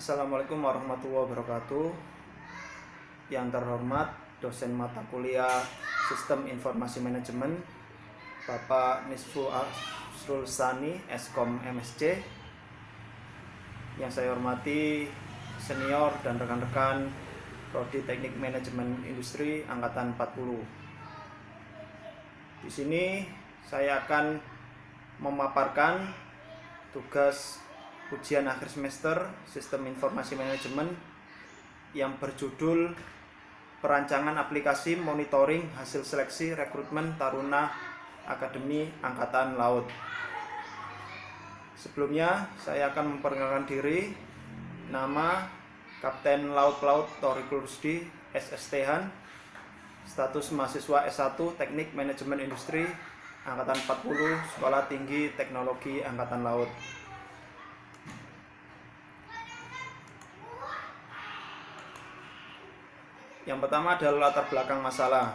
Assalamualaikum warahmatullahi wabarakatuh. Yang terhormat dosen mata kuliah Sistem Informasi Manajemen Bapak Nisfu Asrul Sani, Eskom MSc. Yang saya hormati senior dan rekan-rekan Prodi Teknik Manajemen Industri Angkatan 40. Di sini saya akan memaparkan tugas ujian akhir semester Sistem Informasi Manajemen yang berjudul Perancangan Aplikasi Monitoring Hasil Seleksi Rekrutmen Taruna Akademi Angkatan Laut. Sebelumnya saya akan memperkenalkan diri. Nama Kapten Laut Thoriqul Rusdi, SSThan. Status mahasiswa S1 Teknik Manajemen Industri Angkatan 40, Sekolah Tinggi Teknologi Angkatan Laut. Yang pertama adalah latar belakang masalah.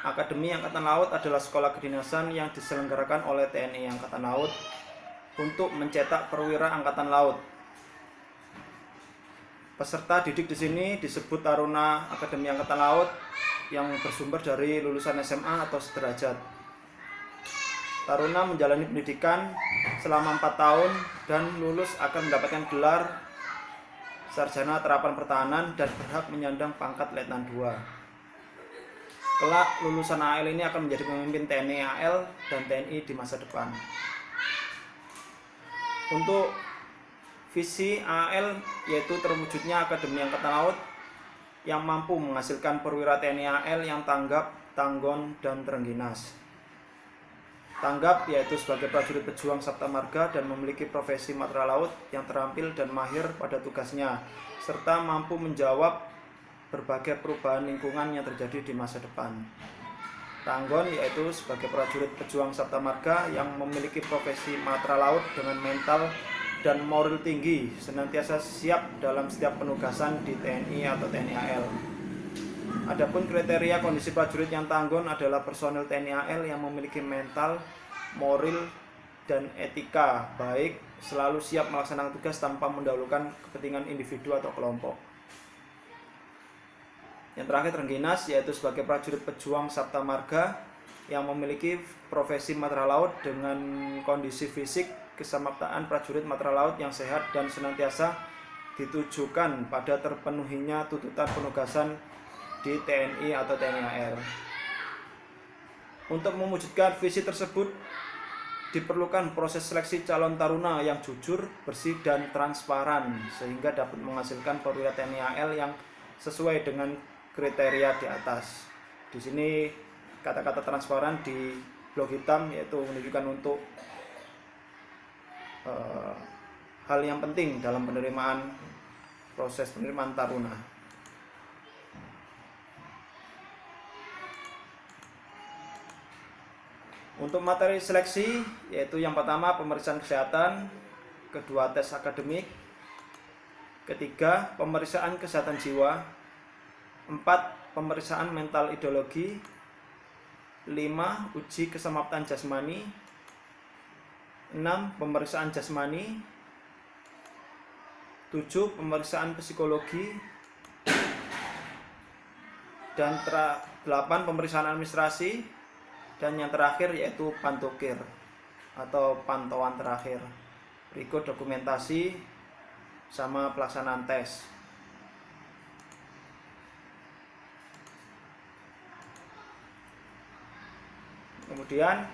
Akademi Angkatan Laut adalah sekolah kedinasan yang diselenggarakan oleh TNI Angkatan Laut untuk mencetak perwira Angkatan Laut. Peserta didik di sini disebut Taruna Akademi Angkatan Laut yang bersumber dari lulusan SMA atau sederajat. Taruna menjalani pendidikan selama 4 tahun dan lulus akan mendapatkan gelar Sarjana Terapan Pertahanan dan berhak menyandang pangkat Letnan 2. Kelak lulusan AL ini akan menjadi pemimpin TNI AL dan TNI di masa depan. Untuk visi AL yaitu terwujudnya Akademi Angkatan Laut yang mampu menghasilkan perwira TNI AL yang tanggap, tanggon, dan terengginas. Tanggap yaitu sebagai prajurit pejuang Sabta Marga dan memiliki profesi matra laut yang terampil dan mahir pada tugasnya, serta mampu menjawab berbagai perubahan lingkungan yang terjadi di masa depan. Tanggon yaitu sebagai prajurit pejuang Sabta Marga yang memiliki profesi matra laut dengan mental dan moral tinggi, senantiasa siap dalam setiap penugasan di TNI atau TNI AL. Adapun kriteria kondisi prajurit yang tanggon adalah personel TNI AL yang memiliki mental, moral, dan etika baik, selalu siap melaksanakan tugas tanpa mendahulukan kepentingan individu atau kelompok. Yang terakhir terengginas yaitu sebagai prajurit pejuang Sabta Marga yang memiliki profesi matra laut dengan kondisi fisik kesamaptaan prajurit matra laut yang sehat dan senantiasa ditujukan pada terpenuhinya tuntutan penugasan di TNI atau TNI AL. Untuk mewujudkan visi tersebut diperlukan proses seleksi calon taruna yang jujur, bersih, dan transparan sehingga dapat menghasilkan perwira TNI AL yang sesuai dengan kriteria di atas. Di sini kata-kata transparan di blok hitam yaitu menunjukkan untuk hal yang penting dalam proses penerimaan taruna. Untuk materi seleksi yaitu yang pertama pemeriksaan kesehatan, kedua tes akademik, ketiga pemeriksaan kesehatan jiwa, 4 pemeriksaan mental ideologi, 5 uji kesamaptaan jasmani, 6 pemeriksaan jasmani, 7 pemeriksaan psikologi, dan 8 pemeriksaan administrasi. Dan yang terakhir yaitu pantokir atau pantauan terakhir. Berikut dokumentasi sama pelaksanaan tes. Kemudian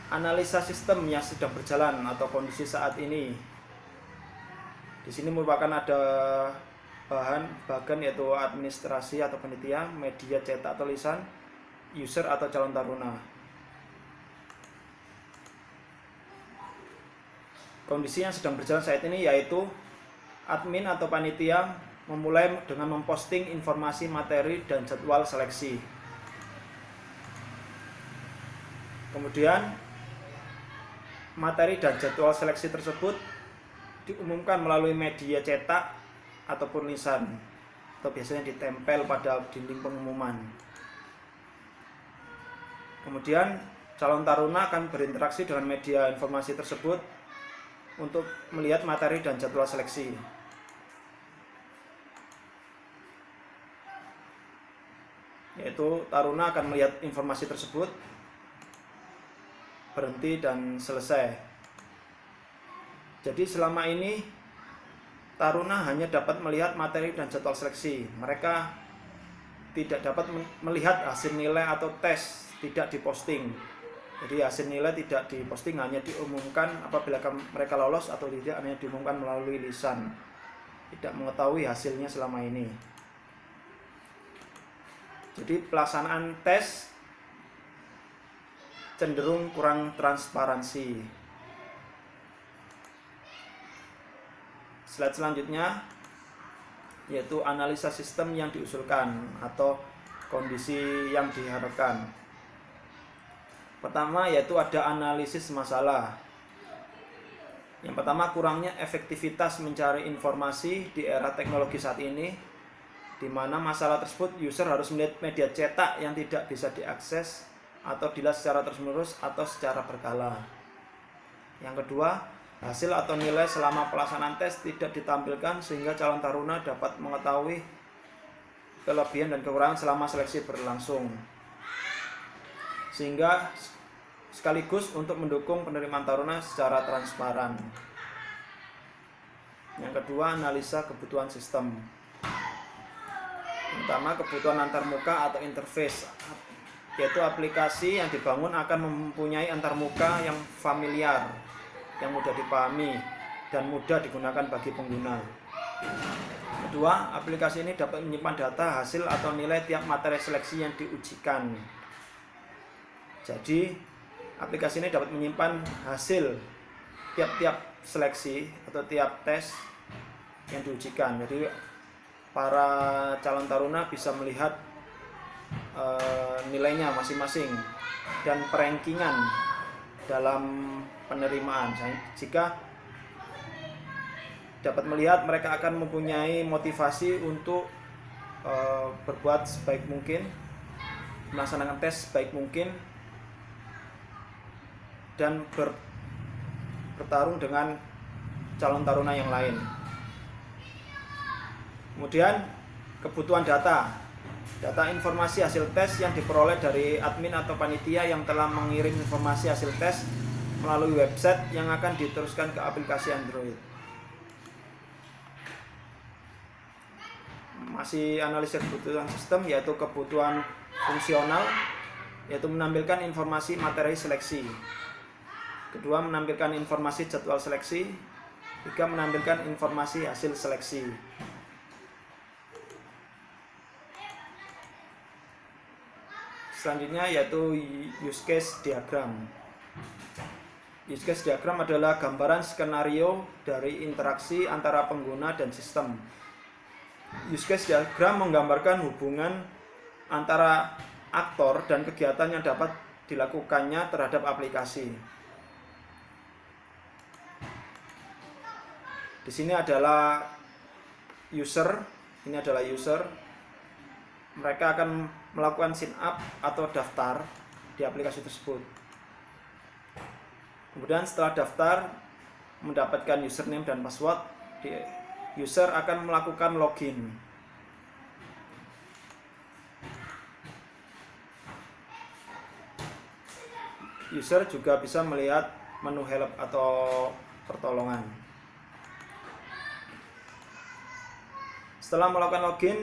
analisa sistem yang sedang berjalan atau kondisi saat ini. Di sini merupakan ada bagian yaitu administrasi atau panitia, media cetak atau lisan, user atau calon taruna. Kondisi yang sedang berjalan saat ini yaitu admin atau panitia memulai dengan memposting informasi materi dan jadwal seleksi. Kemudian materi dan jadwal seleksi tersebut diumumkan melalui media cetak ataupun lisan atau biasanya ditempel pada dinding pengumuman. Kemudian calon taruna akan berinteraksi dengan media informasi tersebut untuk melihat materi dan jadwal seleksi. Yaitu taruna akan melihat informasi tersebut, berhenti dan selesai. Jadi selama ini taruna hanya dapat melihat materi dan jadwal seleksi. Mereka tidak dapat melihat hasil nilai atau tes, tidak diposting. Jadi hasil nilai tidak diposting, hanya diumumkan apabila mereka lolos atau tidak, hanya diumumkan melalui lisan. Tidak mengetahui hasilnya selama ini. Jadi pelaksanaan tes cenderung kurang transparansi. Slide selanjutnya yaitu analisa sistem yang diusulkan atau kondisi yang diharapkan. Pertama yaitu ada analisis masalah. Yang pertama, kurangnya efektivitas mencari informasi di era teknologi saat ini, di mana masalah tersebut user harus melihat media cetak yang tidak bisa diakses atau dilihat secara terus-menerus atau secara berkala. Yang kedua, hasil atau nilai selama pelaksanaan tes tidak ditampilkan sehingga calon taruna dapat mengetahui kelebihan dan kekurangan selama seleksi berlangsung, sehingga sekaligus untuk mendukung penerimaan taruna secara transparan. Yang kedua, analisa kebutuhan sistem. Pertama, kebutuhan antarmuka atau interface, yaitu aplikasi yang dibangun akan mempunyai antarmuka yang familiar, yang mudah dipahami dan mudah digunakan bagi pengguna. Kedua, aplikasi ini dapat menyimpan data hasil atau nilai tiap materi seleksi yang diujikan. Jadi aplikasi ini dapat menyimpan hasil tiap-tiap seleksi atau tiap tes yang diujikan. Jadi para calon taruna bisa melihat nilainya masing-masing dan perankingan dalam penerimaan. Jika dapat melihat, mereka akan mempunyai motivasi untuk berbuat sebaik mungkin, melaksanakan tes sebaik mungkin, dan bertarung dengan calon taruna yang lain. Kemudian kebutuhan data informasi hasil tes yang diperoleh dari admin atau panitia yang telah mengirim informasi hasil tes melalui website yang akan diteruskan ke aplikasi Android. Masih analisis kebutuhan sistem, yaitu kebutuhan fungsional, yaitu menampilkan informasi materi seleksi. Kedua, menampilkan informasi jadwal seleksi. Tiga, menampilkan informasi hasil seleksi. Selanjutnya yaitu use case diagram. Use case diagram adalah gambaran skenario dari interaksi antara pengguna dan sistem. Use case diagram menggambarkan hubungan antara aktor dan kegiatan yang dapat dilakukannya terhadap aplikasi. Di sini adalah user, Mereka akan melakukan sign up atau daftar di aplikasi tersebut. Kemudian setelah daftar, mendapatkan username dan password, user akan melakukan login. User juga bisa melihat menu help atau pertolongan. Setelah melakukan login,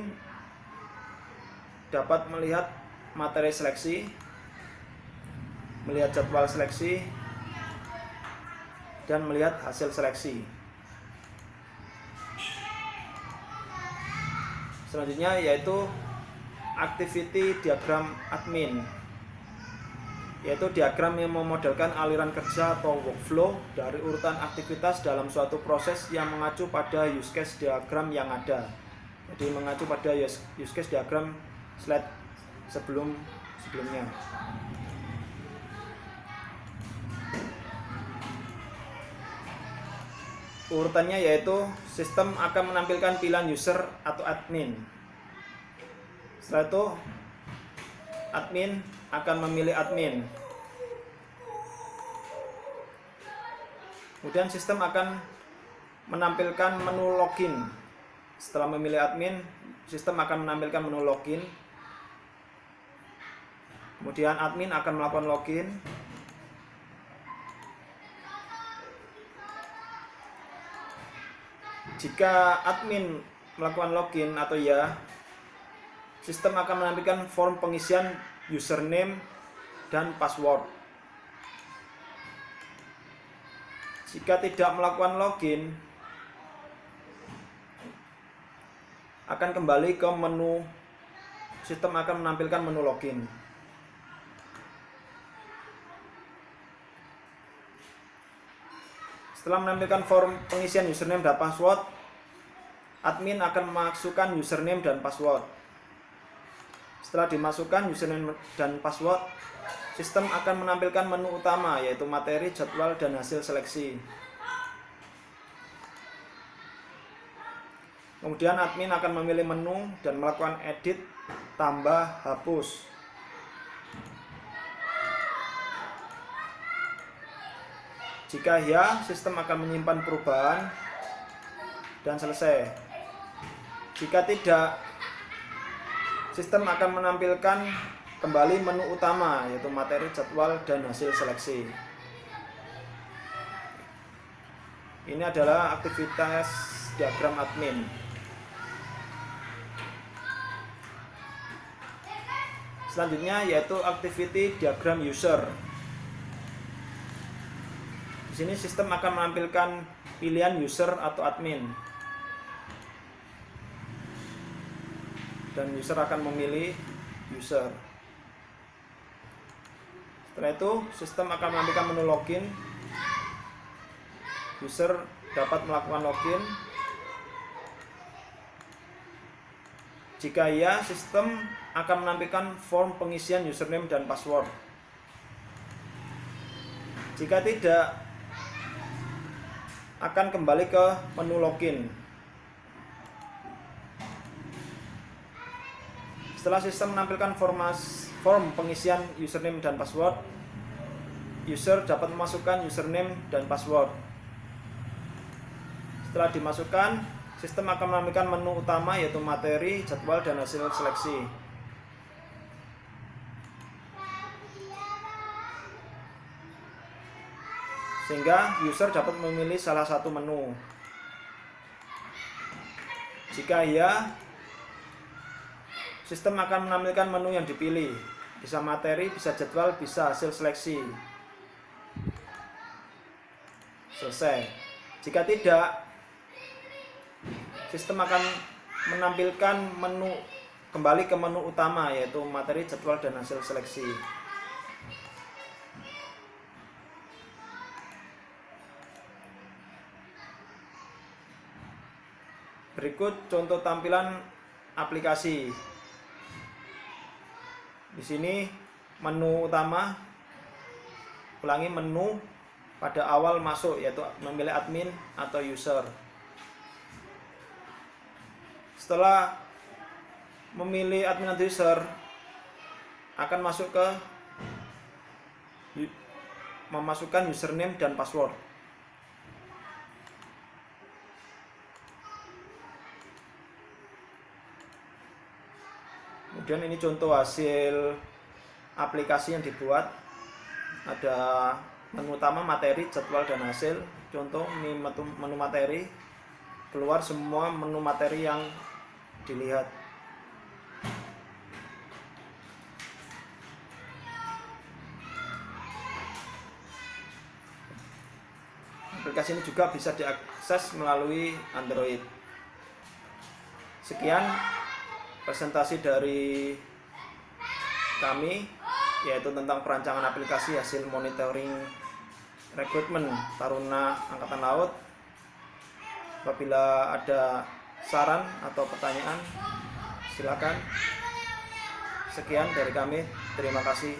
dapat melihat materi seleksi, melihat jadwal seleksi, dan melihat hasil seleksi. Selanjutnya yaitu activity diagram admin, yaitu diagram yang memodelkan aliran kerja atau workflow dari urutan aktivitas dalam suatu proses yang mengacu pada use case diagram yang ada. Jadi mengacu pada use case diagram slide sebelumnya. Urutannya yaitu sistem akan menampilkan pilihan user atau admin. Setelah itu admin akan memilih admin. Kemudian sistem akan menampilkan menu login. Setelah memilih admin, sistem akan menampilkan menu login. Kemudian admin akan melakukan login. Jika admin melakukan login atau ya, sistem akan menampilkan form pengisian username dan password. Jika tidak melakukan login, akan kembali ke menu. Sistem akan menampilkan menu login. Setelah menampilkan form pengisian username dan password, admin akan memasukkan username dan password. Setelah dimasukkan username dan password, sistem akan menampilkan menu utama, yaitu materi, jadwal, dan hasil seleksi. Kemudian admin akan memilih menu dan melakukan edit, tambah, hapus. Jika ya, sistem akan menyimpan perubahan dan selesai. Jika tidak, sistem akan menampilkan kembali menu utama, yaitu materi, jadwal, dan hasil seleksi. Ini adalah aktivitas diagram admin. Selanjutnya yaitu activity diagram user. Di sini sistem akan menampilkan pilihan user atau admin. Dan user akan memilih user. Setelah itu, sistem akan menampilkan menu login. User dapat melakukan login. Jika iya, sistem akan menampilkan form pengisian username dan password. Jika tidak, akan kembali ke menu login. Setelah sistem menampilkan form pengisian username dan password, user dapat memasukkan username dan password. Setelah dimasukkan, sistem akan menampilkan menu utama, yaitu materi, jadwal, dan hasil seleksi. Sehingga user dapat memilih salah satu menu. Jika iya, sistem akan menampilkan menu yang dipilih. Bisa materi, bisa jadwal, bisa hasil seleksi. Selesai. Jika tidak, sistem akan menampilkan menu kembali ke menu utama, yaitu materi, jadwal, dan hasil seleksi. Berikut contoh tampilan aplikasi. Di sini menu utama, ulangi menu pada awal masuk, yaitu memilih admin atau user. Setelah memilih admin atau user, akan masuk ke memasukkan username dan password. Kemudian ini contoh hasil aplikasi yang dibuat. Ada menu utama, materi, jadwal, dan hasil. Contoh ini menu materi, keluar semua menu materi yang dilihat. Aplikasi ini juga bisa diakses melalui Android. Sekian presentasi dari kami, yaitu tentang perancangan aplikasi hasil monitoring rekrutmen Taruna Angkatan Laut. Apabila ada saran atau pertanyaan, silakan. Sekian dari kami, terima kasih.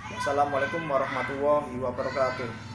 Wassalamualaikum warahmatullahi wabarakatuh.